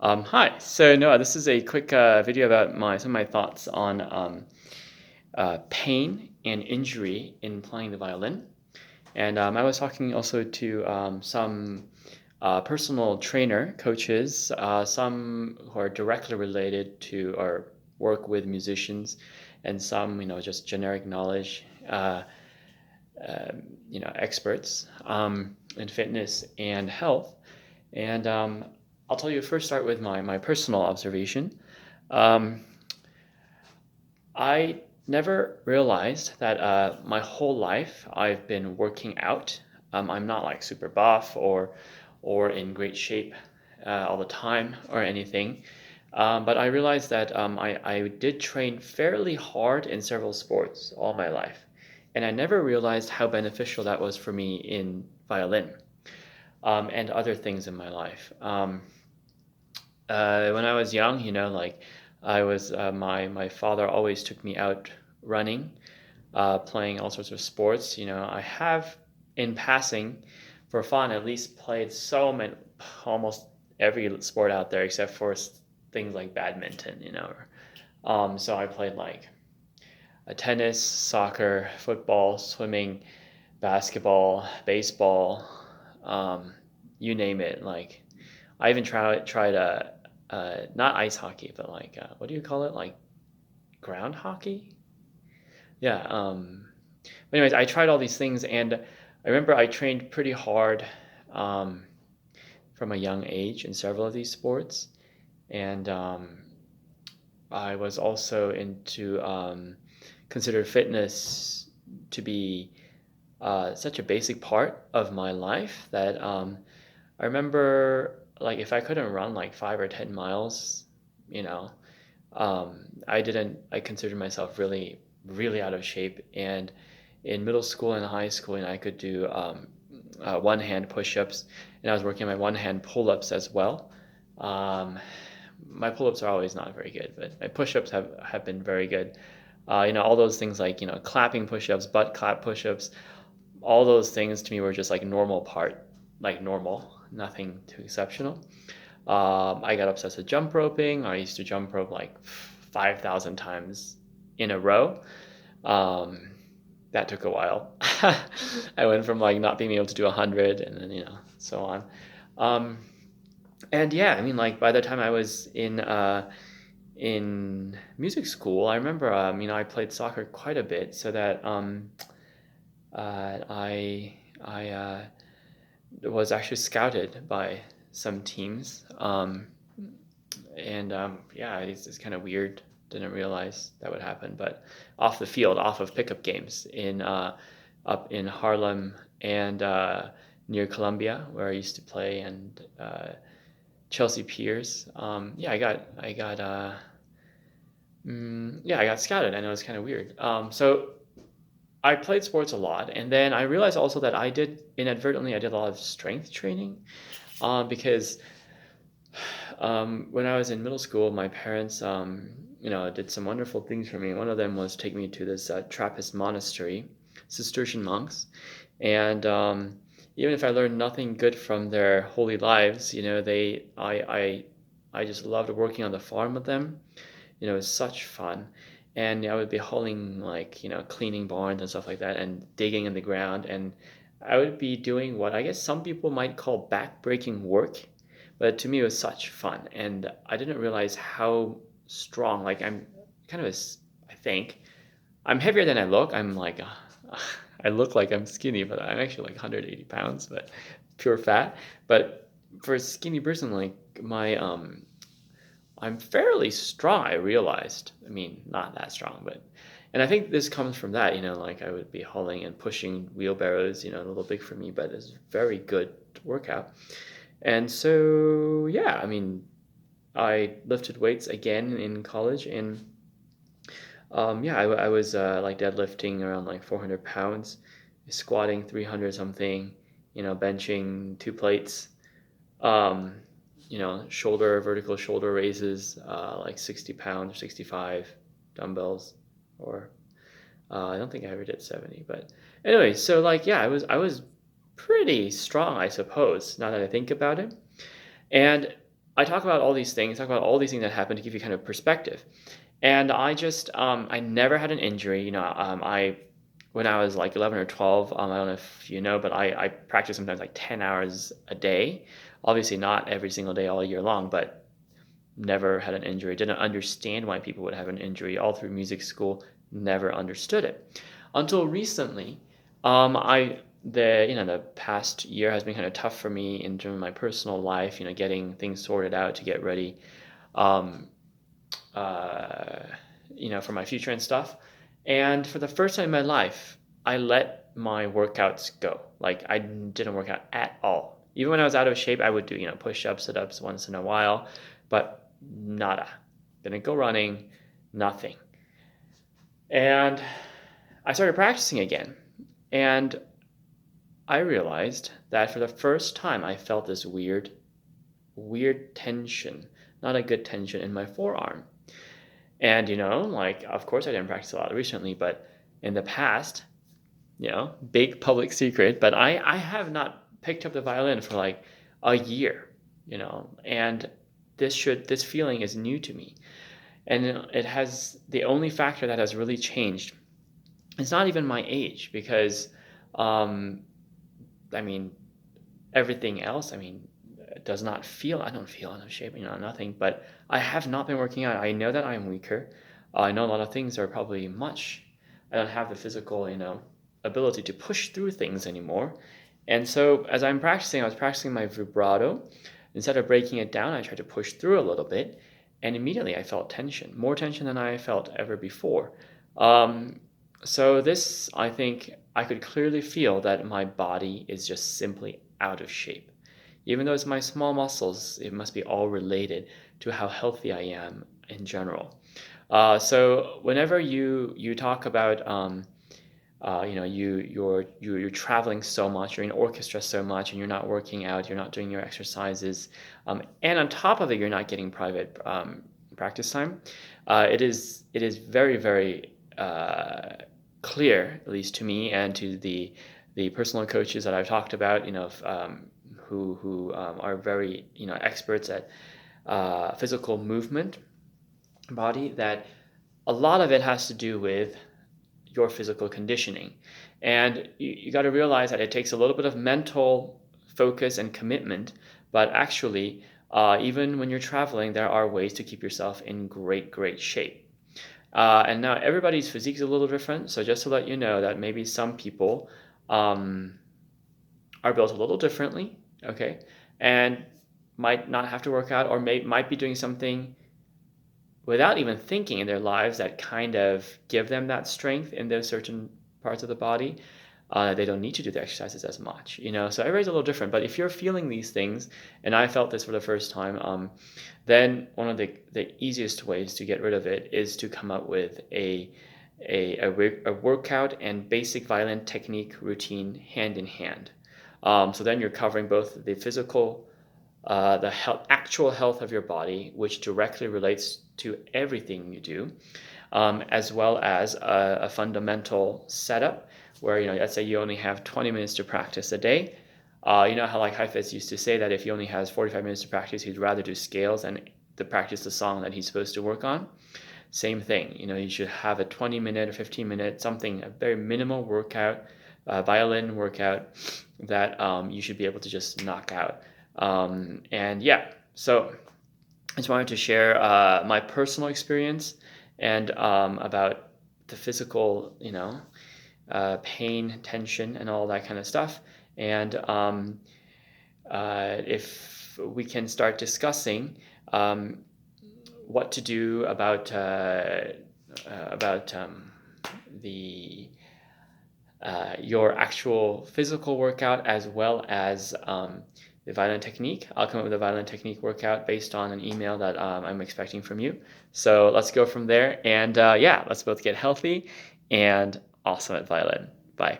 Hi. So Noah, this is a quick video about my some of my thoughts on pain and injury in playing the violin. And I was talking also to some personal trainer coaches, some who are directly related to or work with musicians, and some just generic knowledge, experts in fitness and health. And I'll tell you first start with my personal observation. Um, I never realized that my whole life I've been working out. I'm not like super buff or in great shape all the time or anything. But I realized that I did train fairly hard in several sports all my life. And I never realized how beneficial that was for me in violin and other things in my life. When I was young, like I was, my father always took me out running, playing all sorts of sports. I have in passing for fun at least played so many, almost every sport out there except for things like badminton. So I played like a tennis, soccer, football, swimming, basketball, baseball, um, you name it. Like I even tried not ice hockey, but like what do you call it? Like ground hockey? Yeah. But anyways, I tried all these things, and I remember I trained pretty hard um, from a young age in several of these sports, and I was also into considered fitness to be such a basic part of my life that I remember like if I couldn't run like 5 or 10 miles, you know, I considered myself really, really out of shape. And in middle school and high school, and I could do one hand push ups, and I was working on my one hand pull ups as well. Um, my pull ups are always not very good, but my push ups have been very good. All those things like, clapping push ups, butt clap push ups, all those things to me were just like normal part, like normal, nothing too exceptional. I got obsessed with jump roping. I used to jump rope like 5,000 times in a row. Um, that took a while. I went from like not being able to do 100 and then, so on. Um, and yeah, I mean, like by the time I was in music school, I remember, I played soccer quite a bit so that I was actually scouted by some teams. And yeah, it's kind of weird. Didn't realize that would happen. But off the field, off of pickup games in up in Harlem and near Columbia, where I used to play, and Chelsea Piers. Yeah, I got scouted. I know it's kind of weird. So I played sports a lot, and then I realized also that I did a lot of strength training because when I was in middle school, my parents, did some wonderful things for me. One of them was take me to this Trappist monastery, Cistercian monks, and even if I learned nothing good from their holy lives, I just loved working on the farm with them. It was such fun. And I would be hauling like, cleaning barns and stuff like that and digging in the ground. And I would be doing what I guess some people might call backbreaking work. But to me, it was such fun. And I didn't realize how strong, like I'm kind of I think I'm heavier than I look. I'm like, I look like I'm skinny, but I'm actually like 180 pounds, but pure fat. But for a skinny person, like I'm fairly strong, I realized. I mean, not that strong, but and I think this comes from that, like I would be hauling and pushing wheelbarrows, a little big for me, but it's very good workout. And so, yeah, I mean, I lifted weights again in college, and yeah, I was like deadlifting around like 400 pounds, squatting 300 something, benching 2 plates, um, vertical shoulder raises, like 60 pounds or 65 dumbbells, or I don't think I ever did 70, but anyway, so like, yeah, I was pretty strong, I suppose, now that I think about it. And I talk about all these things, talk about all these things that happen to give you kind of perspective. And I never had an injury. When I was like 11 or 12, I don't know if you know, but I practice sometimes like 10 hours a day. Obviously, not every single day all year long, but never had an injury. Didn't understand why people would have an injury all through music school. Never understood it until recently. The past year has been kind of tough for me in terms of my personal life. Getting things sorted out to get ready. Um, uh, for my future and stuff. And for the first time in my life, I let my workouts go. Like I didn't work out at all. Even when I was out of shape, I would do, push-ups, sit-ups once in a while, but nada. Didn't go running, nothing. And I started practicing again. And I realized that for the first time, I felt this weird tension, not a good tension in my forearm. And, like, of course I didn't practice a lot recently, but in the past, big public secret, but I have not picked up the violin for like a year, and this feeling is new to me. And it has the only factor that has really changed. It's not even my age because, um, I mean, everything else, does not feel, I don't feel out of shape, nothing, but I have not been working out. I know that I'm weaker. I know a lot of things are probably I don't have the physical, ability to push through things anymore. And so as I was practicing my vibrato. Instead of breaking it down, I tried to push through a little bit. And immediately I felt tension, more tension than I felt ever before. Um, so this, I think I could clearly feel that my body is just simply out of shape. Even though it's my small muscles, it must be all related to how healthy I am in general. So whenever you talk about you're traveling so much, you're in orchestra so much, and you're not working out, you're not doing your exercises, and on top of it, you're not getting private practice time. It is very very clear, at least to me and to the personal coaches that I've talked about, who are very experts at physical movement, body, that a lot of it has to do with your physical conditioning. And you got to realize that it takes a little bit of mental focus and commitment, but actually, even when you're traveling, there are ways to keep yourself in great shape. And now everybody's physique is a little different, so just to let you know that maybe some people are built a little differently, okay, and might not have to work out, or might be doing something without even thinking in their lives that kind of give them that strength in those certain parts of the body. They don't need to do the exercises as much, so everybody's a little different. But if you're feeling these things, and I felt this for the first time, then one of the easiest ways to get rid of it is to come up with a workout and basic violin technique routine hand in hand. So then you're covering both the physical, the actual health of your body, which directly relates to everything you do, as well as a fundamental setup where, let's say you only have 20 minutes to practice a day. You know how like Hafiz used to say that if he only has 45 minutes to practice, he'd rather do scales than to practice the song that he's supposed to work on. Same thing, you should have a 20-minute or 15-minute, something, a very minimal workout, violin workout that you should be able to just knock out. And yeah, so I just wanted to share my personal experience and about the physical, pain, tension, and all that kind of stuff. And if we can start discussing what to do about the your actual physical workout, as well as the violin technique. I'll come up with a violin technique workout based on an email that I'm expecting from you. So let's go from there. And yeah, let's both get healthy and awesome at violin. Bye.